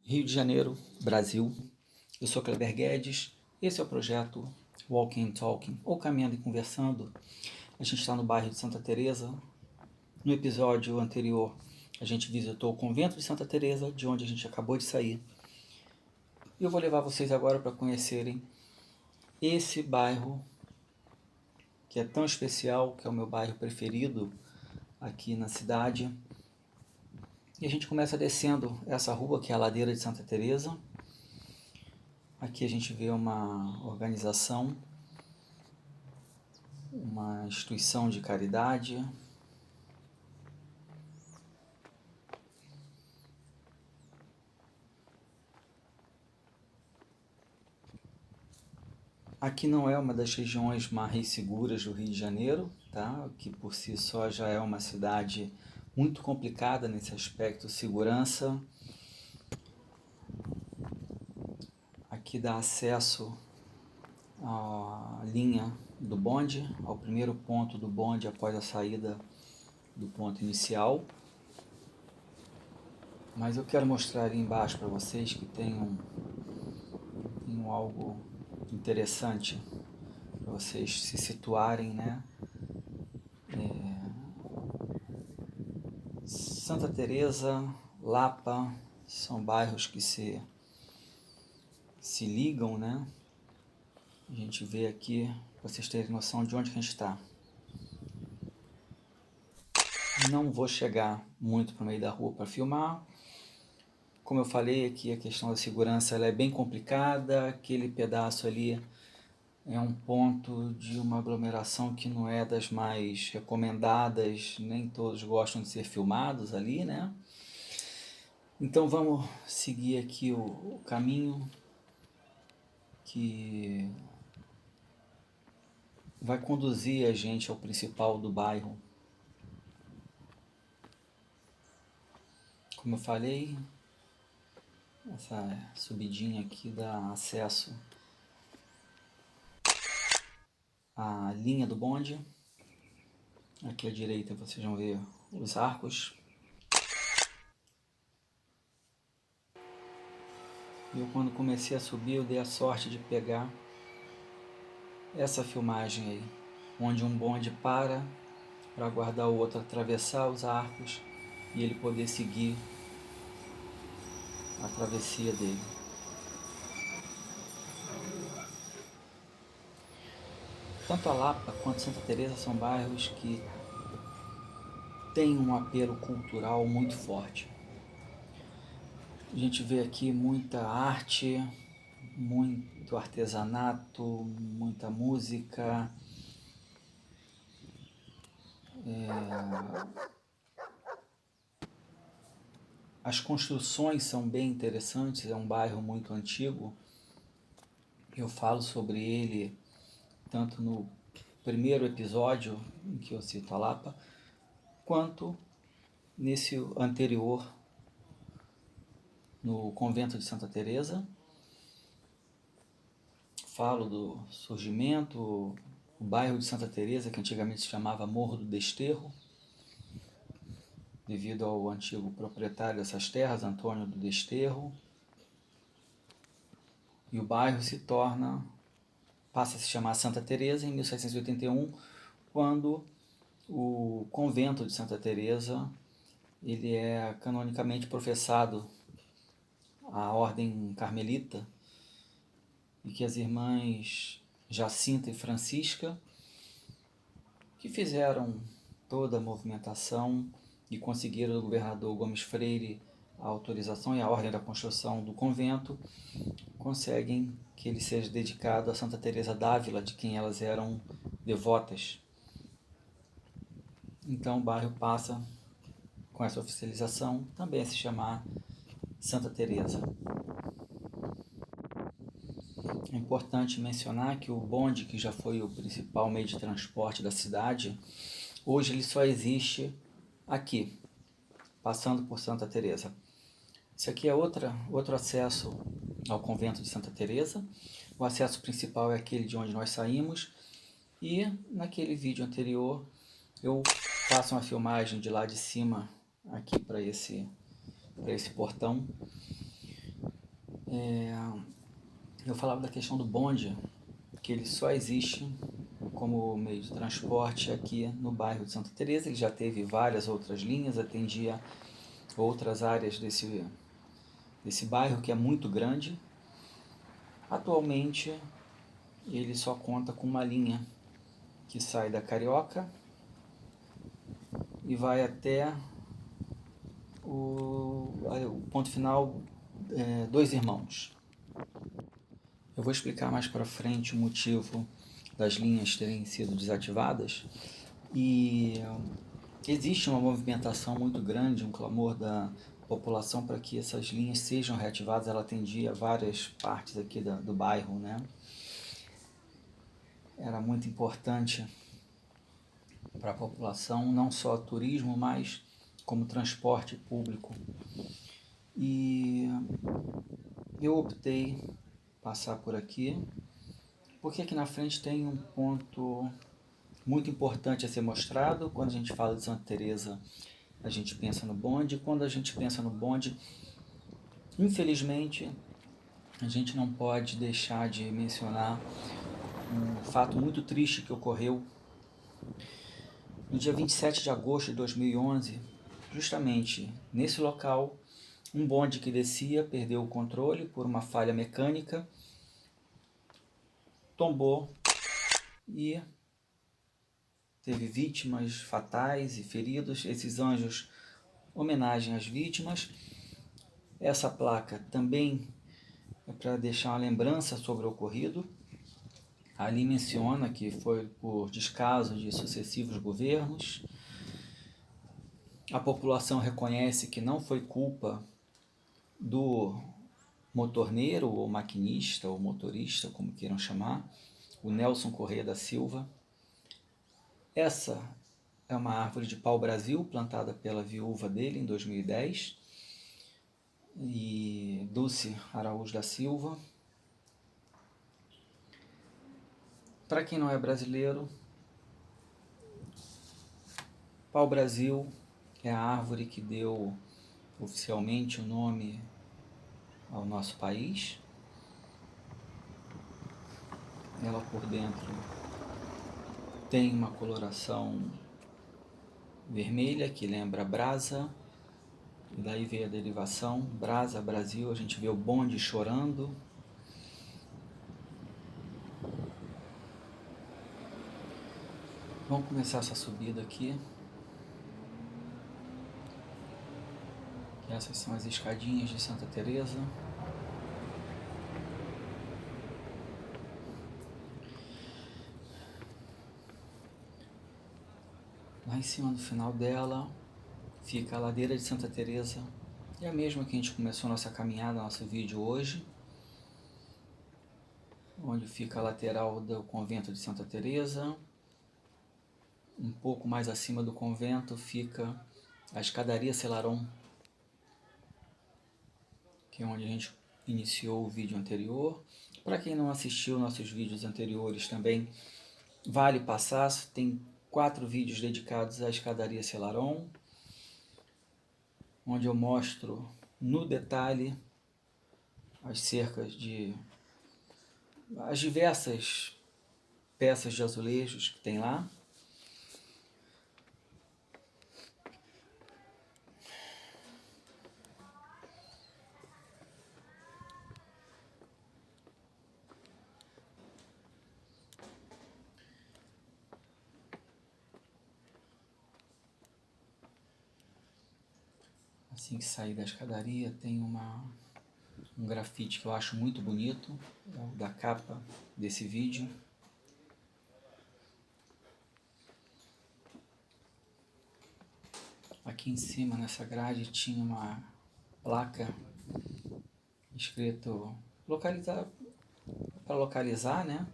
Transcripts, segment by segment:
Rio de Janeiro, Brasil. Eu sou Kleber Guedes, esse é o projeto Walking and Talking, ou Caminhando e Conversando. A gente está no bairro de Santa Teresa. No episódio anterior, a gente visitou o convento de Santa Teresa, de onde a gente acabou de sair. E eu vou levar vocês agora para conhecerem esse bairro, que é tão especial, que é o meu bairro preferido aqui na cidade. E a gente começa descendo essa rua, que é a Ladeira de Santa Teresa. Aqui a gente vê uma organização, uma instituição de caridade. Aqui não é uma das regiões mais seguras do Rio de Janeiro, tá? Que por si só já é uma cidade muito complicada nesse aspecto de segurança. Aqui dá acesso à linha do bonde, ao primeiro ponto do bonde após a saída do ponto inicial. Mas eu quero mostrar ali embaixo para vocês que tem algo interessante para vocês se situarem, né? Santa Teresa, Lapa, são bairros que se ligam, né? A gente vê aqui, para vocês terem noção de onde que a gente está. Não vou chegar muito para o meio da rua para filmar. Como eu falei aqui, a questão da segurança ela é bem complicada. Aquele pedaço ali é um ponto de uma aglomeração que não é das mais recomendadas, nem todos gostam de ser filmados ali, né? Então vamos seguir aqui o caminho que vai conduzir a gente ao principal do bairro. Como eu falei, essa subidinha aqui dá acesso à linha do bonde. Aqui à direita vocês vão ver os arcos. E eu, quando comecei a subir, eu dei a sorte de pegar essa filmagem aí, onde um bonde para aguardar o outro atravessar os arcos e ele poder seguir a travessia dele. Tanto a Lapa quanto Santa Teresa são bairros que têm um apelo cultural muito forte. A gente vê aqui muita arte, muito artesanato, muita música. As construções são bem interessantes, é um bairro muito antigo. Eu falo sobre ele tanto no primeiro episódio em que eu cito a Lapa, quanto nesse anterior, no convento de Santa Teresa. Falo do surgimento, o bairro de Santa Teresa, que antigamente se chamava Morro do Desterro, devido ao antigo proprietário dessas terras, Antônio do Desterro. E o bairro passa a se chamar Santa Teresa em 1781, quando o convento de Santa Teresa ele é canonicamente professado à ordem carmelita, e que as irmãs Jacinta e Francisca, que fizeram toda a movimentação e conseguiram do governador Gomes Freire a autorização e a ordem da construção do convento, conseguem que ele seja dedicado a Santa Teresa d'Ávila, de quem elas eram devotas. Então o bairro passa, com essa oficialização, também a se chamar Santa Teresa. É importante mencionar que o bonde, que já foi o principal meio de transporte da cidade, hoje ele só existe aqui, passando por Santa Teresa. Esse aqui é outro acesso ao convento de Santa Teresa. O acesso principal é aquele de onde nós saímos, e naquele vídeo anterior eu faço uma filmagem de lá de cima aqui para esse portão. Eu falava da questão do bonde, que ele só existe como meio de transporte aqui no bairro de Santa Teresa. Ele já teve várias outras linhas, atendia outras áreas desse bairro, que é muito grande. Atualmente, ele só conta com uma linha que sai da Carioca e vai até o ponto final, Dois Irmãos. Eu vou explicar mais para frente o motivo das linhas terem sido desativadas, e existe uma movimentação muito grande, um clamor da população para que essas linhas sejam reativadas. Ela atendia várias partes aqui do bairro, né? Era muito importante para a população, não só turismo, mas como transporte público. E eu optei passar por aqui, porque aqui na frente tem um ponto muito importante a ser mostrado. Quando a gente fala de Santa Teresa, a gente pensa no bonde. Quando a gente pensa no bonde, infelizmente, a gente não pode deixar de mencionar um fato muito triste que ocorreu no dia 27 de agosto de 2011, justamente nesse local. Um bonde que descia perdeu o controle por uma falha mecânica, tombou e teve vítimas fatais e feridos. Esses anjos, homenagem às vítimas. Essa placa também é para deixar uma lembrança sobre o ocorrido. Ali menciona que foi por descaso de sucessivos governos. A população reconhece que não foi culpa do motorneiro, ou maquinista, ou motorista, como queiram chamar, o Nelson Corrêa da Silva. Essa é uma árvore de pau-brasil plantada pela viúva dele em 2010, e Dulce Araújo da Silva. Para quem não é brasileiro, pau-brasil é a árvore que deu oficialmente o nome ao nosso país. Ela por dentro tem uma coloração vermelha que lembra brasa, e daí veio a derivação Brasa Brasil. A gente vê o bonde chorando. Vamos começar essa subida aqui. Essas são as escadinhas de Santa Teresa. Lá em cima, no final dela, fica a ladeira de Santa Teresa. É a mesma que a gente começou nossa caminhada, nosso vídeo hoje. Onde fica a lateral do convento de Santa Teresa. Um pouco mais acima do convento fica a escadaria Selarón, que é onde a gente iniciou o vídeo anterior. Para quem não assistiu nossos vídeos anteriores também, vale passar. Tem 4 vídeos dedicados à escadaria Selarón, onde eu mostro no detalhe as diversas peças de azulejos que tem lá. Assim que sair da escadaria, tem um grafite que eu acho muito bonito, é o da capa desse vídeo. Aqui em cima, nessa grade, tinha uma placa escrito para localizar, né?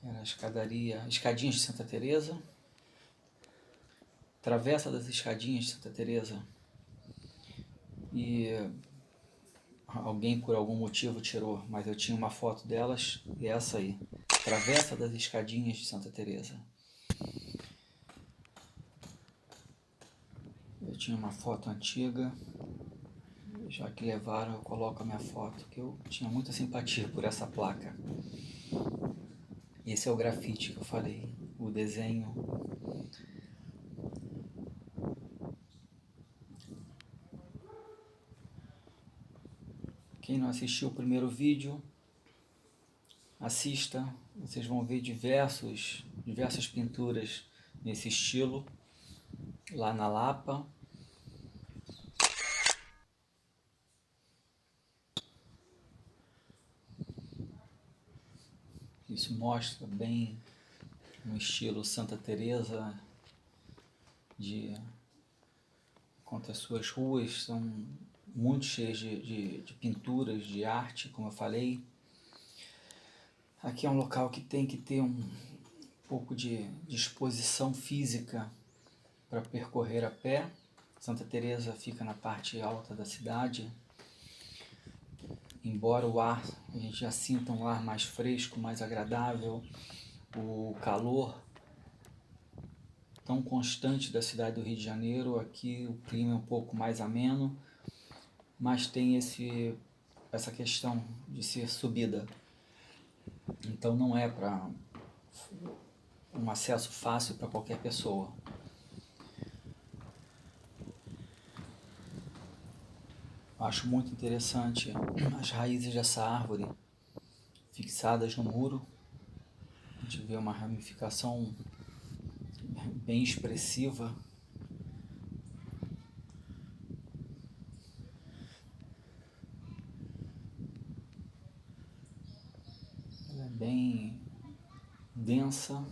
Era a escadinhas de Santa Teresa. Travessa das escadinhas de Santa Teresa. E alguém por algum motivo tirou, mas eu tinha uma foto delas, e essa aí, Travessa das Escadinhas de Santa Teresa. Eu tinha uma foto antiga, Já que levaram, eu coloco a minha foto, que eu tinha muita simpatia por essa placa. Esse é o grafite que eu falei, o desenho. Quem não assistiu o primeiro vídeo, assista. Vocês vão ver diversas pinturas nesse estilo, lá na Lapa. Isso mostra bem um estilo Santa Teresa, enquanto as suas ruas são muito cheias de pinturas, de arte, como eu falei. Aqui é um local que tem que ter um pouco de disposição física para percorrer a pé. Santa Teresa fica na parte alta da cidade. Embora o ar, a gente já sinta um ar mais fresco, mais agradável, o calor tão constante da cidade do Rio de Janeiro, aqui o clima é um pouco mais ameno, mas tem essa questão de ser subida. Então não é para um acesso fácil para qualquer pessoa. Acho muito interessante as raízes dessa árvore fixadas no muro. A gente vê uma ramificação bem expressiva. Ela é bem densa.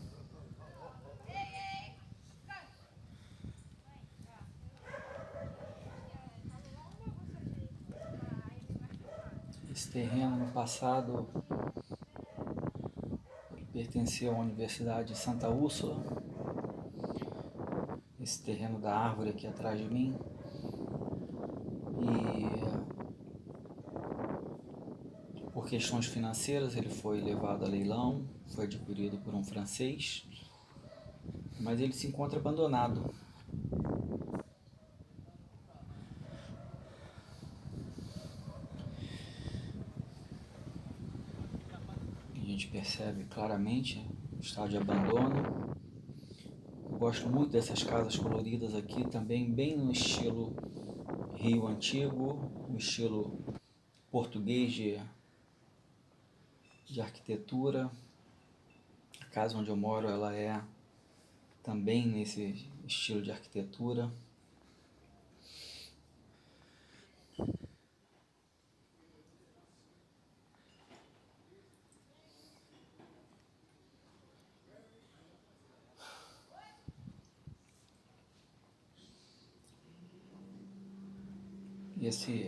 Esse terreno no passado pertenceu à Universidade de Santa Úrsula. Esse terreno da árvore aqui atrás de mim. E por questões financeiras ele foi levado a leilão, foi adquirido por um francês, mas ele se encontra abandonado. A gente percebe claramente o estado de abandono. Eu gosto muito dessas casas coloridas aqui, também bem no estilo Rio Antigo, no estilo português de arquitetura. A casa onde eu moro, ela é também nesse estilo de arquitetura.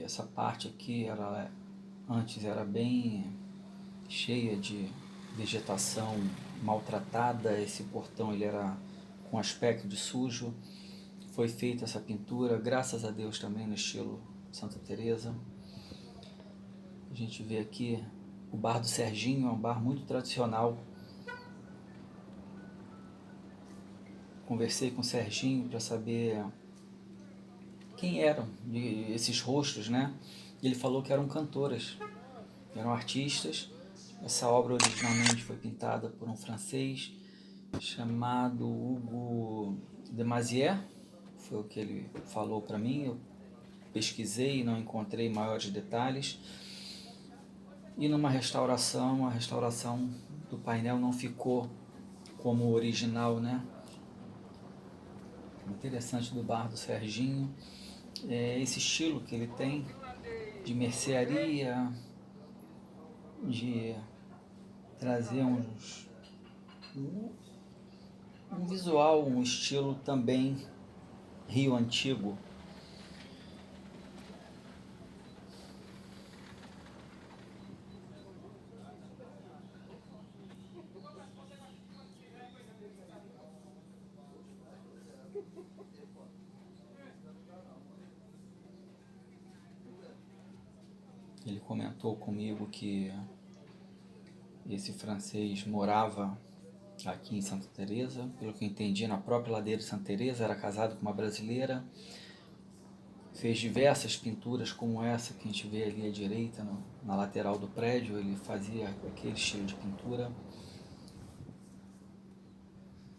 Essa parte aqui, antes era bem cheia de vegetação maltratada. Esse portão ele era com aspecto de sujo. Foi feita essa pintura, graças a Deus também no estilo Santa Teresa. A gente vê aqui o bar do Serginho, é um bar muito tradicional. Conversei com o Serginho para saber quem eram esses rostos, né? E ele falou que eram cantoras, eram artistas. Essa obra originalmente foi pintada por um francês chamado Hugo de Mazières, foi o que ele falou para mim. Eu pesquisei e não encontrei maiores detalhes. E numa restauração, a restauração do painel não ficou como o original, né? O interessante do bar do Serginho é esse estilo que ele tem de mercearia, de trazer um visual, um estilo também Rio Antigo. Ele comentou comigo que esse francês morava aqui em Santa Teresa, pelo que eu entendi, na própria ladeira de Santa Teresa, era casado com uma brasileira. fez diversas pinturas como essa que a gente vê ali à direita, na lateral do prédio. Ele fazia aquele estilo de pintura.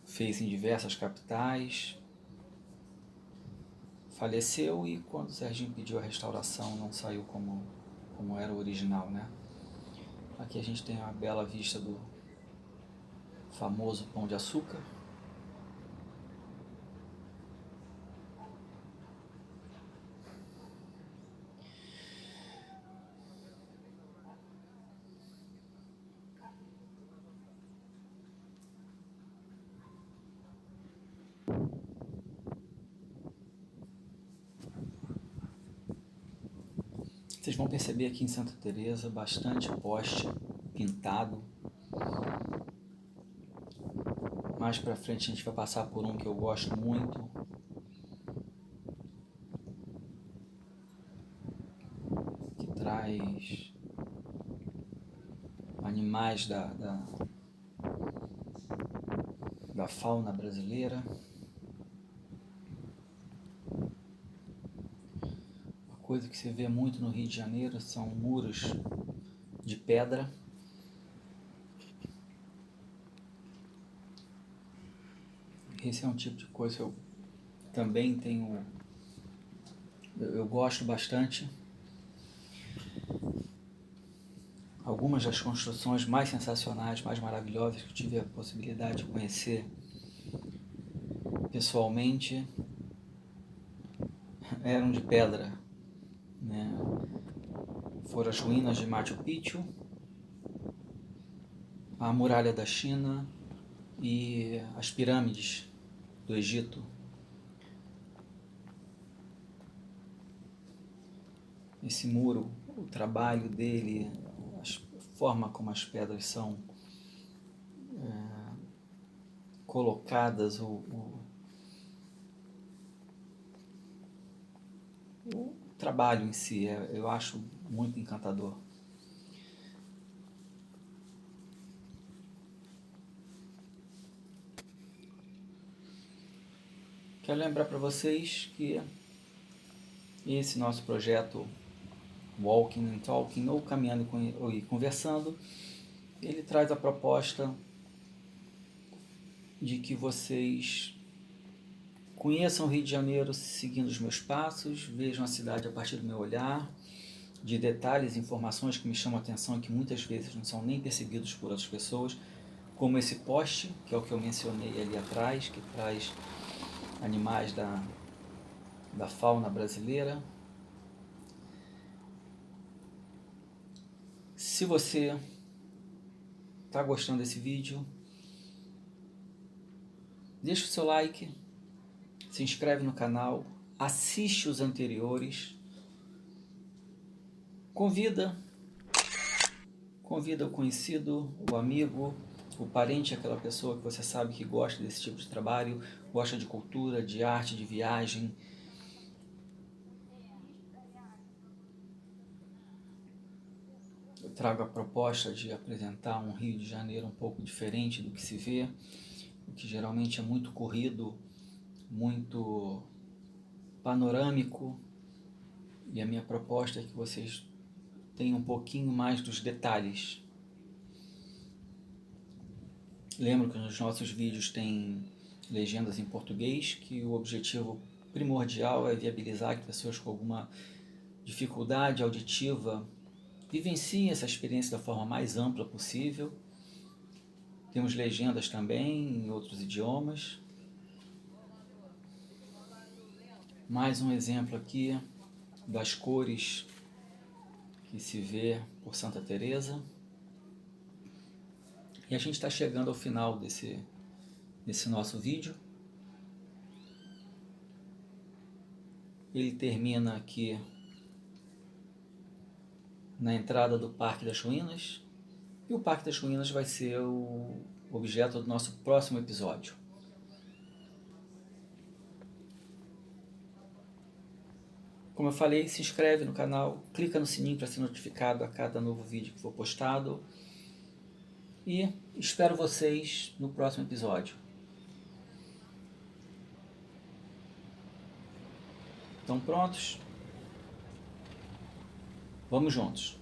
Fez em diversas capitais. Faleceu e quando o Serginho pediu a restauração não saiu como era o original, né? Aqui a gente tem uma bela vista do famoso Pão de Açúcar. Vocês vão perceber aqui em Santa Teresa bastante poste pintado. Mais pra frente a gente vai passar por um que eu gosto muito, que traz animais da fauna brasileira. Uma coisa que se vê muito no Rio de Janeiro são muros de pedra. Esse é um tipo de coisa que eu também tenho, eu gosto bastante. Algumas das construções mais sensacionais, mais maravilhosas que eu tive a possibilidade de conhecer pessoalmente eram de pedra, né? Foram as ruínas de Machu Picchu, a muralha da China e as pirâmides do Egito. Esse muro, o trabalho dele, a forma como as pedras são colocadas, o trabalho em si, eu acho muito encantador. Quero lembrar para vocês que esse nosso projeto Walking and Talking, ou Caminhando e Conversando, ele traz a proposta de que vocês conheçam o Rio de Janeiro seguindo os meus passos, vejam a cidade a partir do meu olhar, de detalhes e informações que me chamam a atenção e que muitas vezes não são nem percebidos por outras pessoas, como esse poste, que é o que eu mencionei ali atrás, que traz animais da fauna brasileira. Se você está gostando desse vídeo, deixa o seu like, se inscreve no canal, assiste os anteriores, convida o conhecido, o amigo, o parente, aquela pessoa que você sabe que gosta desse tipo de trabalho, gosta de cultura, de arte, de viagem. Eu trago a proposta de apresentar um Rio de Janeiro um pouco diferente do que se vê, o que geralmente é muito corrido, muito panorâmico, e a minha proposta é que vocês tenham um pouquinho mais dos detalhes. Lembro que nos nossos vídeos tem legendas em português, que o objetivo primordial é viabilizar que pessoas com alguma dificuldade auditiva vivenciem essa experiência da forma mais ampla possível. Temos legendas também em outros idiomas. Mais um exemplo aqui das cores que se vê por Santa Teresa. E a gente está chegando ao final desse nosso vídeo. Ele termina aqui na entrada do Parque das Ruínas. E o Parque das Ruínas vai ser o objeto do nosso próximo episódio. Como eu falei, se inscreve no canal, clica no sininho para ser notificado a cada novo vídeo que for postado. E espero vocês no próximo episódio. Estão prontos? Vamos juntos.